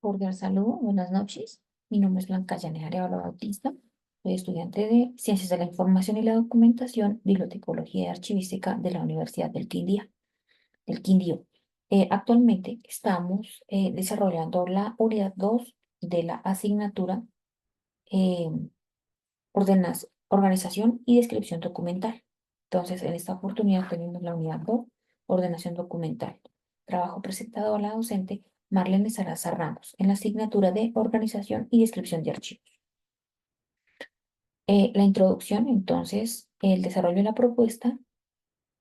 Cordial saludo, buenas noches. Mi nombre es Blanca Yanea Arevalo Bautista. Soy estudiante de Ciencias de la Información y la Documentación, Bibliotecología y Archivística de la Universidad del Quindío. Actualmente estamos desarrollando la unidad 2 de la asignatura eh, Organización y Descripción Documental. Entonces, en esta oportunidad tenemos la unidad 2, Ordenación Documental. Trabajo presentado a la docente Marlene Salazar Ramos en la asignatura de Organización y Descripción de Archivos. La introducción, entonces, el desarrollo de la propuesta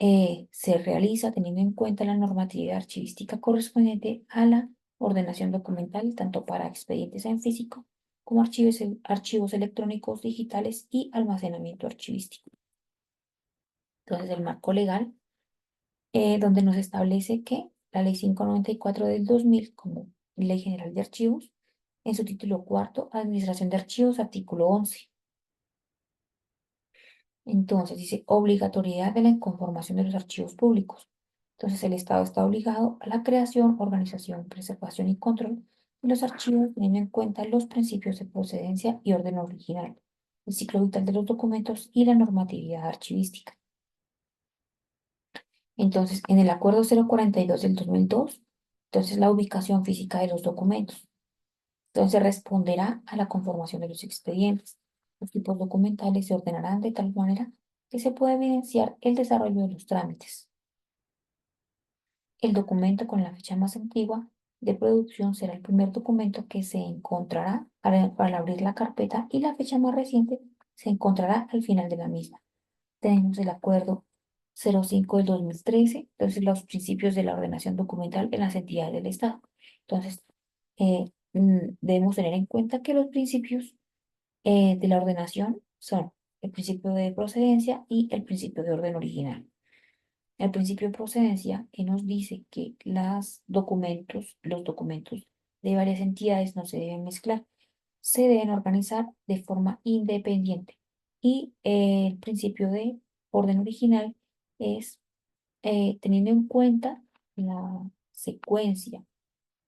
se realiza teniendo en cuenta la normatividad archivística correspondiente a la ordenación documental, tanto para expedientes en físico como archivos electrónicos digitales y almacenamiento archivístico. Entonces, el marco legal, donde nos establece que la Ley 594 del 2000 como Ley General de Archivos, en su título cuarto, Administración de Archivos, artículo 11. Entonces, dice obligatoriedad de la conformación de los archivos públicos. Entonces, el Estado está obligado a la creación, organización, preservación y control de los archivos, teniendo en cuenta los principios de procedencia y orden original, el ciclo vital de los documentos y la normatividad archivística. Entonces, en el Acuerdo 042 del 2002, entonces la ubicación física de los documentos. Entonces, responderá a la conformación de los expedientes. Los tipos documentales se ordenarán de tal manera que se pueda evidenciar el desarrollo de los trámites. El documento con la fecha más antigua de producción será el primer documento que se encontrará al abrir la carpeta y la fecha más reciente se encontrará al final de la misma. Tenemos el acuerdo 05 del 2013, entonces los principios de la ordenación documental en las entidades del Estado. Entonces, debemos tener en cuenta que los principios de la ordenación son el principio de procedencia y el principio de orden original. El principio de procedencia que nos dice que los documentos de varias entidades no se deben mezclar, se deben organizar de forma independiente. Y el principio de orden original es teniendo en cuenta la secuencia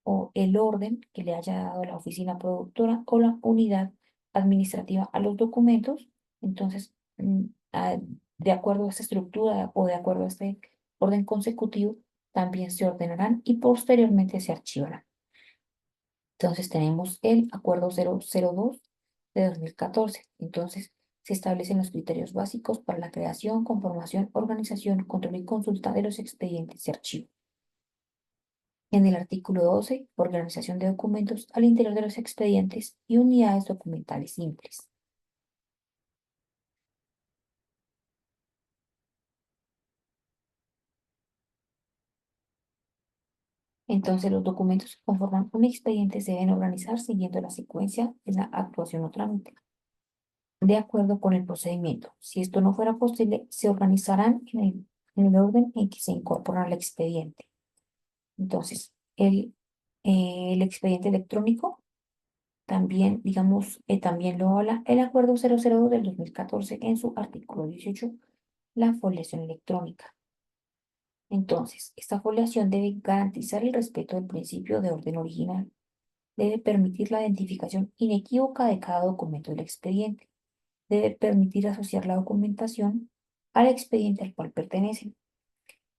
o el orden que le haya dado la oficina productora o la unidad administrativa a los documentos. Entonces, de acuerdo a esta estructura o de acuerdo a este orden consecutivo, también se ordenarán y posteriormente se archivarán. Entonces, tenemos el Acuerdo 002 de 2014. Entonces, se establecen los criterios básicos para la creación, conformación, organización, control y consulta de los expedientes de archivo. En el artículo 12, organización de documentos al interior de los expedientes y unidades documentales simples. Entonces, los documentos que conforman un expediente se deben organizar siguiendo la secuencia de la actuación o trámite, de acuerdo con el procedimiento. Si esto no fuera posible, se organizarán en el orden en que se incorpora al expediente. Entonces, el expediente electrónico también, digamos, también lo habla el Acuerdo 002 del 2014 en su artículo 18, la foliación electrónica. Entonces, esta foliación debe garantizar el respeto del principio de orden original. Debe permitir la identificación inequívoca de cada documento del expediente. Debe permitir asociar la documentación al expediente al cual pertenece.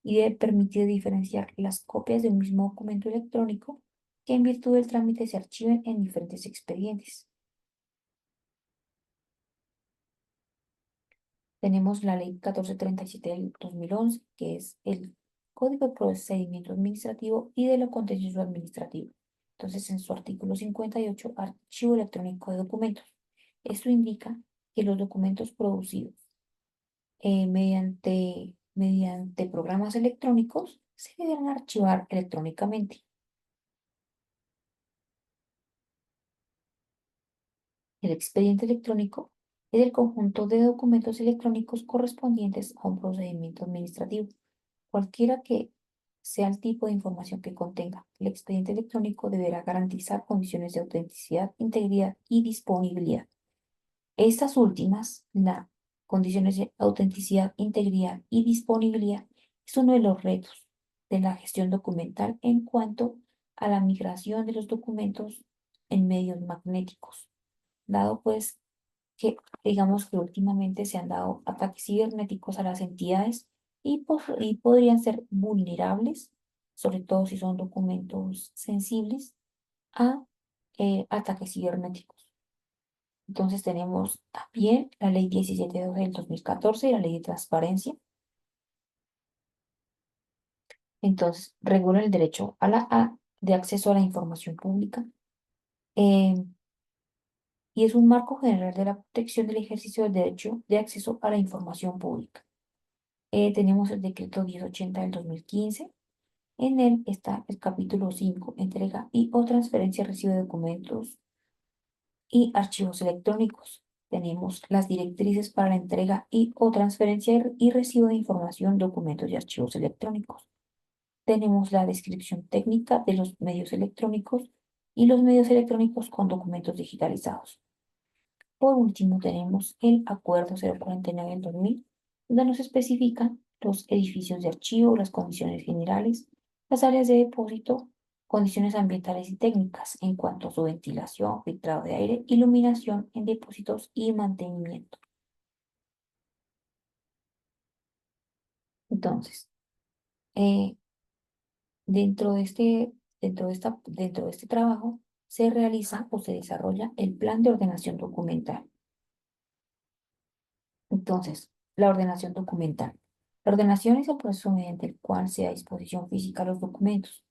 Y debe permitir diferenciar las copias de un mismo documento electrónico que en virtud del trámite se archiven en diferentes expedientes. Tenemos la ley 1437 del 2011, que es el Código de Procedimiento Administrativo y de lo Contencioso Administrativo. Entonces, en su artículo 58, Archivo Electrónico de Documentos. Esto indica que los documentos producidos mediante programas electrónicos se deben archivar electrónicamente. El expediente electrónico es el conjunto de documentos electrónicos correspondientes a un procedimiento administrativo, cualquiera que sea el tipo de información que contenga. El expediente electrónico deberá garantizar condiciones de autenticidad, integridad y disponibilidad. Estas últimas, las condiciones de autenticidad, integridad y disponibilidad, es uno de los retos de la gestión documental en cuanto a la migración de los documentos en medios magnéticos, dado pues que digamos que últimamente se han dado ataques cibernéticos a las entidades y podrían ser vulnerables, sobre todo si son documentos sensibles, a ataques cibernéticos. Entonces tenemos también la ley 1712 del 2014 y la ley de transparencia. Entonces, regula el derecho de acceso a la información pública eh, y es un marco general de la protección del ejercicio del derecho de acceso a la información pública. Tenemos el decreto 1080 del 2015. En él está el capítulo 5, entrega y o transferencia recibo de documentos y archivos electrónicos. Tenemos las directrices para la entrega y o transferencia y recibo de información, documentos y archivos electrónicos. Tenemos la descripción técnica de los medios electrónicos y los medios electrónicos con documentos digitalizados. Por último, tenemos el Acuerdo 049 del 2000, donde nos especifican los edificios de archivo, las condiciones generales, las áreas de depósito, condiciones ambientales y técnicas en cuanto a su ventilación, filtrado de aire, iluminación en depósitos y mantenimiento. Entonces, eh, dentro de dentro de este trabajo se realiza o se desarrolla el plan de ordenación documental. Entonces, la ordenación documental. La ordenación es el proceso mediante el cual se da disposición física a los documentos.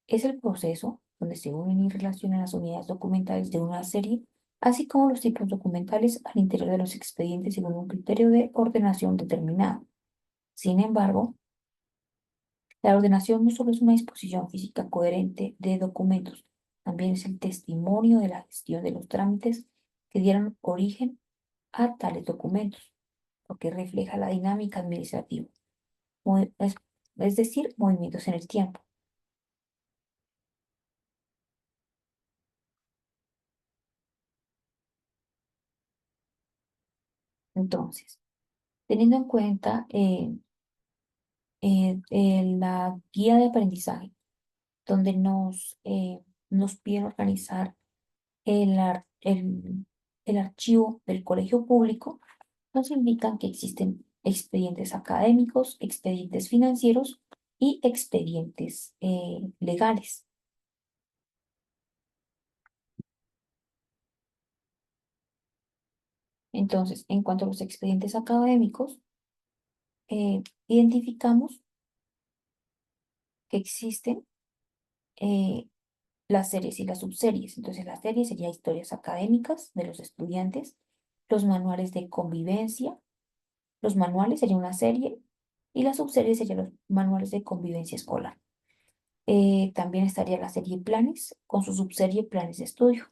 Es el proceso donde se unen y relacionan las unidades documentales de una serie, así como los tipos documentales al interior de los expedientes según un criterio de ordenación determinado. Sin embargo, la ordenación no solo es una disposición física coherente de documentos, también es el testimonio de la gestión de los trámites que dieron origen a tales documentos, lo que refleja la dinámica administrativa, mo- es, es decir, movimientos en el tiempo. Entonces, teniendo en cuenta la guía de aprendizaje, donde nos piden organizar el archivo del colegio público, nos indican que existen expedientes académicos, expedientes financieros y expedientes legales. Entonces, en cuanto a los expedientes académicos, identificamos que existen eh, las series y las subseries. Entonces, la serie sería historias académicas de los estudiantes, los manuales de convivencia, los manuales sería una serie y las subseries serían los manuales de convivencia escolar. También estaría la serie planes con su subserie planes de estudio.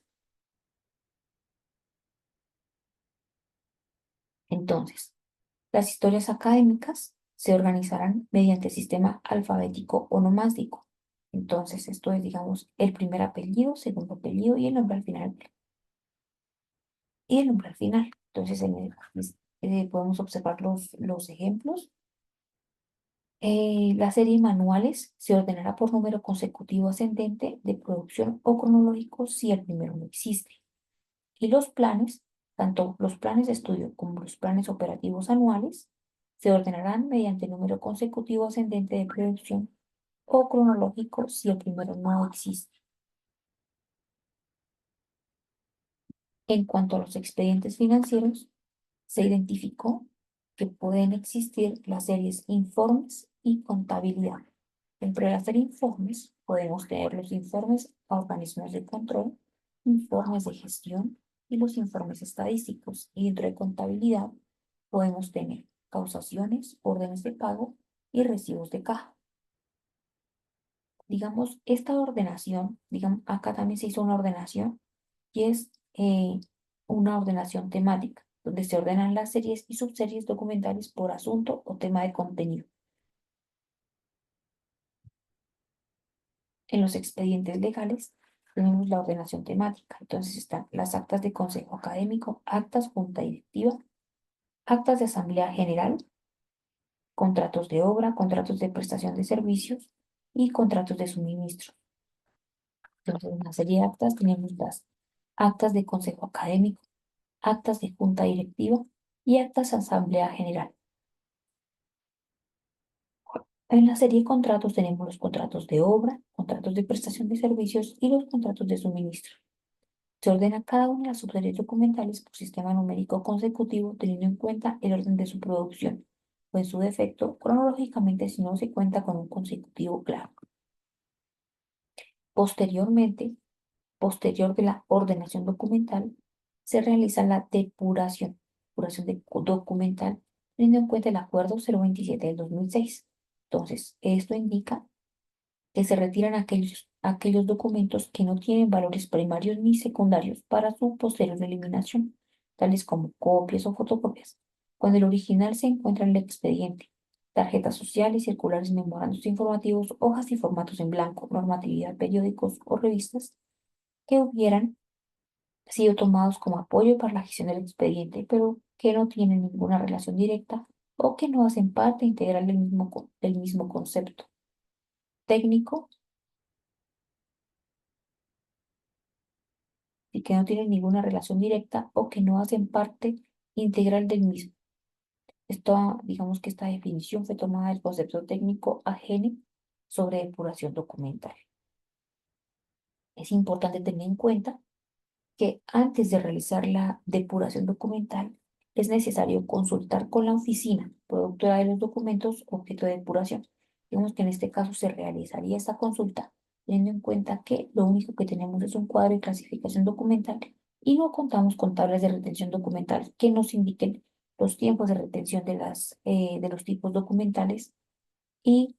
Entonces, las historias académicas se organizarán mediante sistema alfabético onomástico. Entonces, esto es, digamos, el primer apellido, segundo apellido y el nombre al final. Y el nombre al final. Entonces, podemos observar los ejemplos. La serie manuales se ordenará por número consecutivo ascendente de producción o cronológico si el primero no existe. Y los planes, tanto los planes de estudio como los planes operativos anuales, se ordenarán mediante número consecutivo ascendente de producción o cronológico si el primero no existe. En cuanto a los expedientes financieros, se identificó que pueden existir las series informes y contabilidad. Entre las series informes podemos tener los informes a organismos de control, informes de gestión y los informes estadísticos. Y dentro de contabilidad podemos tener causaciones, órdenes de pago y recibos de caja. Digamos, esta ordenación, digamos, acá también se hizo una ordenación y es una ordenación temática, donde se ordenan las series y subseries documentales por asunto o tema de contenido. En los expedientes legales tenemos la ordenación temática, entonces están las actas de consejo académico, actas junta directiva, actas de asamblea general, contratos de obra, contratos de prestación de servicios y contratos de suministro. Entonces, en la serie de actas tenemos las actas de consejo académico, actas de junta directiva y actas de asamblea general. En la serie de contratos tenemos los contratos de obra, contratos de prestación de servicios y los contratos de suministro. Se ordena cada una de las subseries documentales por sistema numérico consecutivo teniendo en cuenta el orden de su producción, o en su defecto, cronológicamente si no se cuenta con un consecutivo claro. Posteriormente, posterior de la ordenación documental, se realiza la depuración documental, teniendo en cuenta el Acuerdo 027 del 2006. Entonces, esto indica que se retiran aquellos documentos que no tienen valores primarios ni secundarios para su posterior eliminación, tales como copias o fotocopias, cuando el original se encuentra en el expediente, tarjetas sociales, circulares, memorandos informativos, hojas y formatos en blanco, normatividad, periódicos o revistas que hubieran sido tomados como apoyo para la gestión del expediente, pero que no tienen ninguna relación directa o que no hacen parte integral del mismo concepto técnico y que no tienen ninguna relación directa o que no hacen parte integral del mismo. Digamos que esta definición fue tomada del concepto técnico AGENE sobre depuración documental. Es importante tener en cuenta que antes de realizar la depuración documental es necesario consultar con la oficina productora de los documentos objeto de depuración. Digamos que en este caso se realizaría esta consulta teniendo en cuenta que lo único que tenemos es un cuadro de clasificación documental y no contamos con tablas de retención documental que nos indiquen los tiempos de retención de los tipos documentales y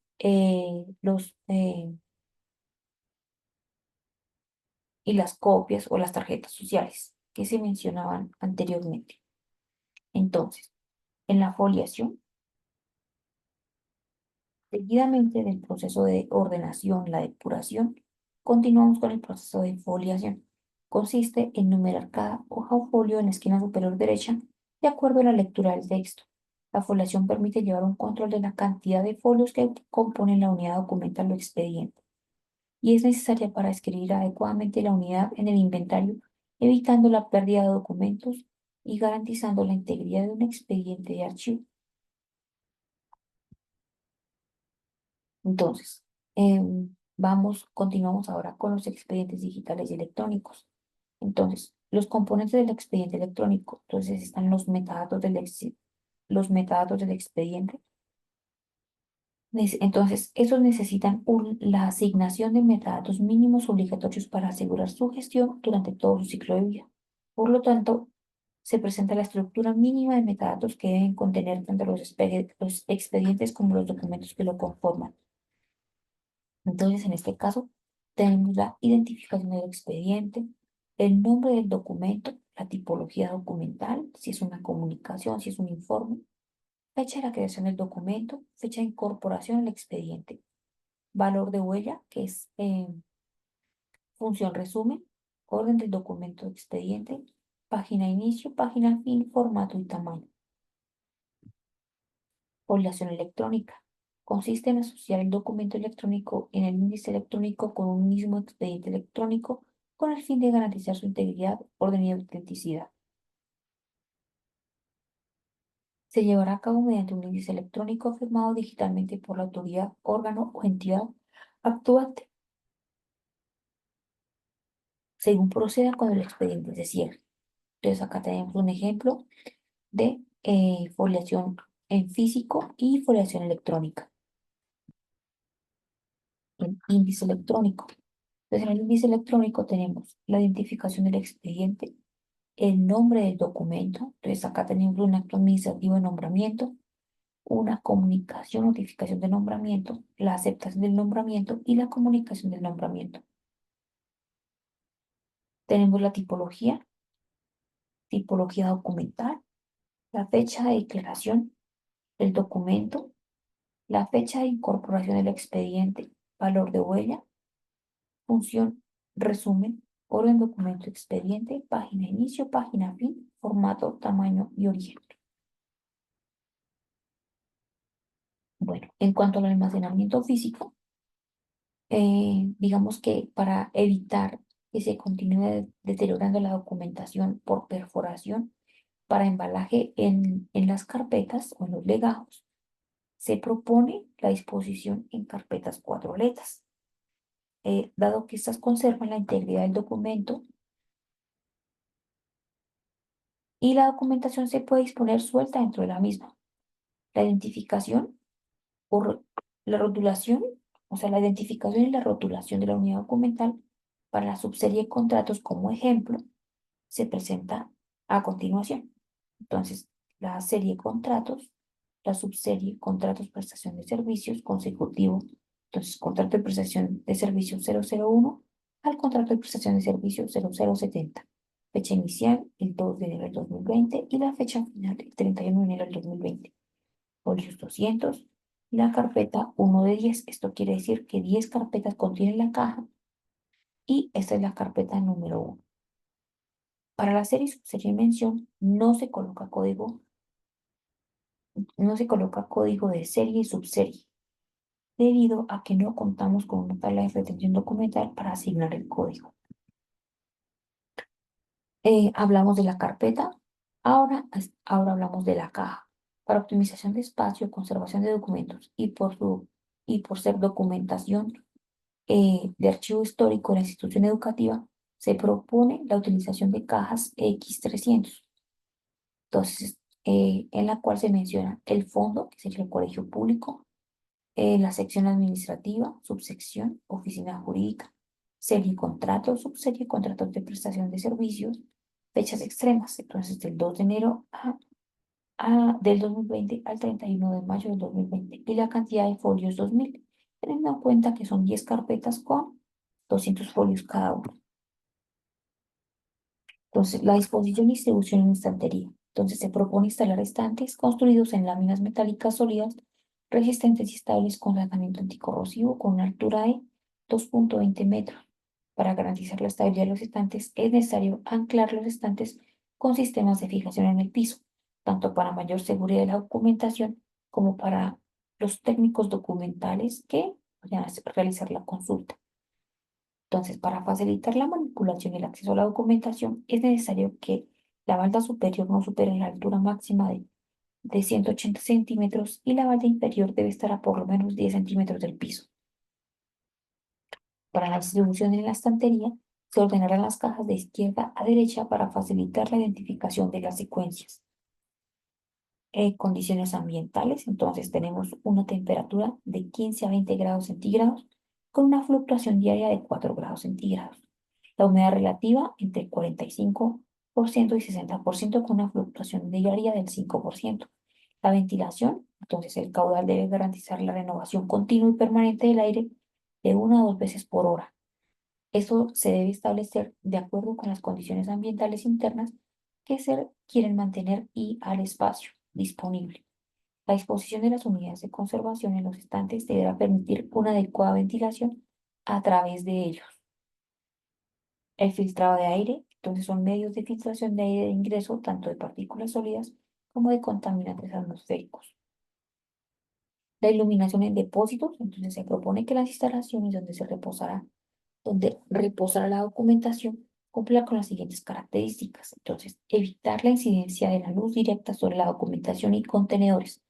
y las copias o las tarjetas sociales que se mencionaban anteriormente. Entonces, en la foliación, seguidamente del proceso de ordenación, la depuración, continuamos con el proceso de foliación. Consiste en numerar cada hoja o folio en la esquina superior derecha de acuerdo a la lectura del texto. La foliación permite llevar un control de la cantidad de folios que componen la unidad documental o expediente y es necesaria para escribir adecuadamente la unidad en el inventario, evitando la pérdida de documentos y garantizando la integridad de un expediente de archivo. Entonces, continuamos ahora con los expedientes digitales y electrónicos. Entonces, los componentes del expediente electrónico, entonces están los metadatos del expediente. Entonces, esos necesitan la asignación de metadatos mínimos obligatorios para asegurar su gestión durante todo su ciclo de vida. Por lo tanto, se presenta la estructura mínima de metadatos que deben contener tanto los expedientes como los documentos que lo conforman. Entonces, en este caso, tenemos la identificación del expediente, el nombre del documento, la tipología documental, si es una comunicación, si es un informe, fecha de la creación del documento, fecha de incorporación al expediente, valor de huella, que es función resumen, orden del documento de expediente, página inicio, página fin, formato y tamaño. Población electrónica. Consiste en asociar el documento electrónico en el índice electrónico con un mismo expediente electrónico con el fin de garantizar su integridad, orden y autenticidad. Se llevará a cabo mediante un índice electrónico firmado digitalmente por la autoridad, órgano o entidad actuante, según proceda cuando el expediente se cierre. Entonces acá tenemos un ejemplo de foliación en físico y foliación electrónica. El índice electrónico. Entonces, en el índice electrónico tenemos la identificación del expediente, el nombre del documento. Entonces, acá tenemos un acto administrativo de nombramiento, una comunicación, notificación de nombramiento, la aceptación del nombramiento y la comunicación del nombramiento. Tenemos la tipología documental, la fecha de declaración del documento, la fecha de incorporación del expediente, valor de huella, función, resumen, orden, documento, expediente, página inicio, página fin, formato, tamaño y origen. Bueno, en cuanto al almacenamiento físico, digamos que para evitar que se continúe deteriorando la documentación por perforación, para embalaje en las carpetas o en los legajos, se propone la disposición en carpetas cuadroletas, dado que estas conservan la integridad del documento y la documentación se puede disponer suelta dentro de la misma. La identificación por la rotulación, o sea, la identificación y la rotulación de la unidad documental para la subserie de contratos como ejemplo se presenta a continuación. Entonces, la serie de contratos, la subserie contratos prestación de servicios consecutivo. Entonces, contrato de prestación de servicios 001 al contrato de prestación de servicios 0070. Fecha inicial, el 2 de enero del 2020 y la fecha final, el 31 de enero del 2020. Folios 200 y la carpeta 1 de 10. Esto quiere decir que 10 carpetas contienen la caja y esta es la carpeta número 1. Para la serie y subserie de mención no se coloca código de serie y subserie, debido a que no contamos con una tabla de retención documental para asignar el código. Hablamos de la carpeta, ahora hablamos de la caja. Para optimización de espacio, conservación de documentos y por ser documentación de archivo histórico de la institución educativa, se propone la utilización de cajas X300. Entonces, en la cual se menciona el fondo, que sería el colegio público, la sección administrativa, subsección, oficina jurídica, serie contratos, subserie contratos de prestación de servicios, fechas extremas, entonces del 2 de enero del 2020 al 31 de mayo del 2020 y la cantidad de folios 2000, teniendo en cuenta que son 10 carpetas con 200 folios cada uno. Entonces, la disposición y distribución en estantería. Entonces, se propone instalar estantes construidos en láminas metálicas sólidas, resistentes y estables con tratamiento anticorrosivo con una altura de 2,20 metros. Para garantizar la estabilidad de los estantes, es necesario anclar los estantes con sistemas de fijación en el piso, tanto para mayor seguridad de la documentación como para los técnicos documentales que vayan a realizar la consulta. Entonces, para facilitar la manipulación y el acceso a la documentación, es necesario que la balda superior no supere la altura máxima de 180 centímetros y la balda inferior debe estar a por lo menos 10 centímetros del piso. Para la distribución en la estantería, se ordenarán las cajas de izquierda a derecha para facilitar la identificación de las secuencias. Condiciones ambientales, entonces tenemos una temperatura de 15 a 20 grados centígrados con una fluctuación diaria de 4 grados centígrados. La humedad relativa entre 45% y 60% con una fluctuación diaria del 5%. La ventilación, entonces el caudal debe garantizar la renovación continua y permanente del aire de 1 a 2 veces por hora. Esto se debe establecer de acuerdo con las condiciones ambientales internas que se quieren mantener y al espacio disponible. La disposición de las unidades de conservación en los estantes deberá permitir una adecuada ventilación a través de ellos. El filtrado de aire, entonces son medios de filtración de aire de ingreso tanto de partículas sólidas como de contaminantes atmosféricos. La iluminación en depósitos, entonces se propone que las instalaciones donde reposará la documentación cumpla con las siguientes características. Entonces, evitar la incidencia de la luz directa sobre la documentación y contenedores.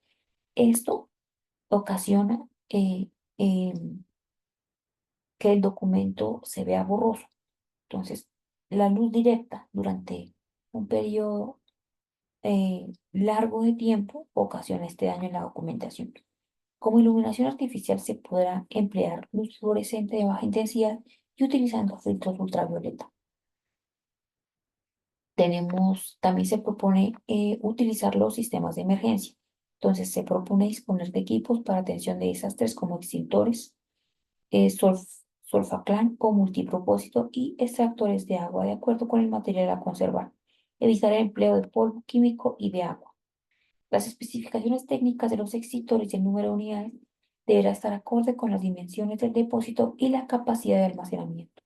Esto ocasiona que el documento se vea borroso. Entonces, la luz directa durante un periodo largo de tiempo ocasiona este daño en la documentación. Como iluminación artificial se podrá emplear luz fluorescente de baja intensidad y utilizando filtros ultravioleta. También se propone utilizar los sistemas de emergencia. Entonces, se propone disponer de equipos para atención de desastres como extintores, Solfaclan o multipropósito y extractores de agua de acuerdo con el material a conservar. Evitar el empleo de polvo químico y de agua. Las especificaciones técnicas de los extintores y el número de unidades deberá estar acorde con las dimensiones del depósito y la capacidad de almacenamiento.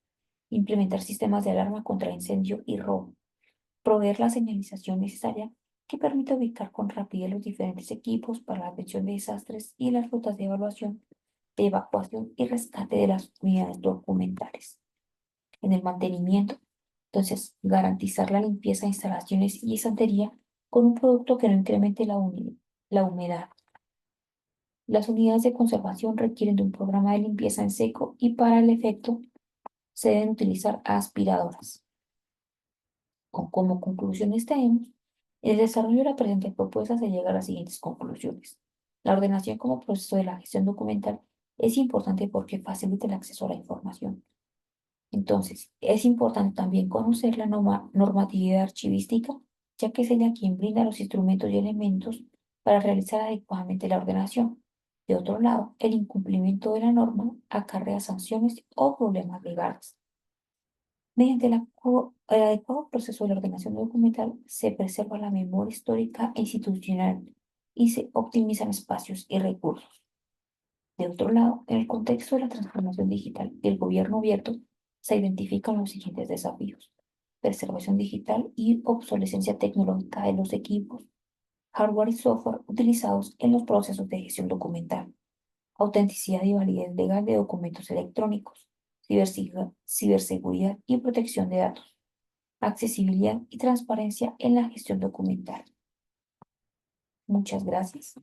Implementar sistemas de alarma contra incendio y robo. Proveer la señalización necesaria que permita ubicar con rapidez los diferentes equipos para la atención de desastres y las rutas de evaluación de evacuación y rescate de las unidades documentales. En el mantenimiento, entonces, garantizar la limpieza de instalaciones y estantería con un producto que no incremente la humedad. Las unidades de conservación requieren de un programa de limpieza en seco y para el efecto se deben utilizar aspiradoras. Como conclusiones tenemos, en el desarrollo de la presente propuesta se llega a las siguientes conclusiones. La ordenación como proceso de la gestión documental es importante porque facilita el acceso a la información. Entonces, es importante también conocer la normatividad archivística, ya que es ella quien brinda los instrumentos y elementos para realizar adecuadamente la ordenación. De otro lado, el incumplimiento de la norma acarrea sanciones o problemas legales. Mediante el adecuado proceso de la ordenación documental, se preserva la memoria histórica e institucional y se optimizan espacios y recursos. De otro lado, en el contexto de la transformación digital y el gobierno abierto, se identifican los siguientes desafíos: preservación digital y obsolescencia tecnológica de los equipos, hardware y software utilizados en los procesos de gestión documental, autenticidad y validez legal de documentos electrónicos, ciberseguridad y protección de datos, accesibilidad y transparencia en la gestión documental. Muchas gracias.